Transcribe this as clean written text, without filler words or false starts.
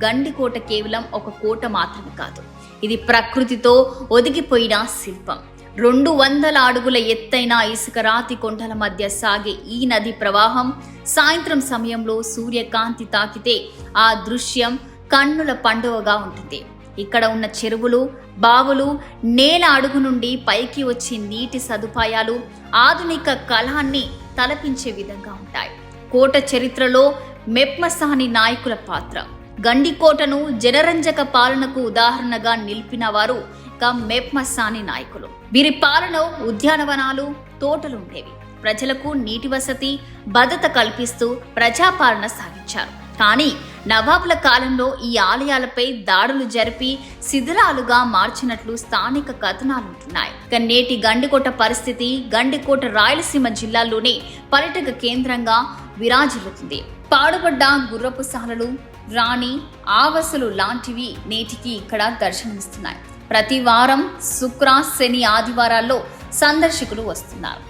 గండికోట కేవలం ఒక కోట మాత్రమే కాదు, ఇది ప్రకృతితో ఒదిగిపోయిన శిల్పం. 200 అడుగుల ఎత్తైన ఇసుక రాతి కొండల మధ్య సాగే ఈ నది ప్రవాహం సాయంత్రం సమయంలో సూర్యకాంతి తాకితే ఆ దృశ్యం కన్నుల పండువగా ఉంటుంది. ఇక్కడ ఉన్న చెరువులు, బావులు, నేల అడుగు నుండి పైకి వచ్చే నీటి సదుపాయాలు ఆధునిక కళాన్ని తలపించే విధంగా ఉంటాయి. కోట చరిత్రలో మెప్మసాని నాయకుల పాత్ర. గండికోటను జనరంజక పాలనకు ఉదాహరణగా నిలిపిన వారు మెప్మసాని నాయకులు. వీరి పాలనలో ఉద్యానవనాలు, తోటలు ఉండేవి. ప్రజలకు నీటి వసతి, భద్రత కల్పిస్తూ ప్రజాపాలన సాగించారు. కానీ నవాబుల కాలంలో ఈ ఆలయాలపై దాడులు జరిపి శిథిలాలుగా మార్చినట్లు స్థానిక కథనాలుంటున్నాయి. నేటి గండికోట పరిస్థితి గండికోట రాయలసీమ జిల్లాలోనే పర్యాటక కేంద్రంగా విరాజిల్లుతుంది. పాడుబడ్డ గుర్రపు సాలలు, రాణి ఆవసలు లాంటివి నేటికి ఇక్కడ దర్శనమిస్తున్నాయి. ప్రతి వారం శుక్ర, శని, ఆదివారాల్లో సందర్శకులు వస్తున్నారు.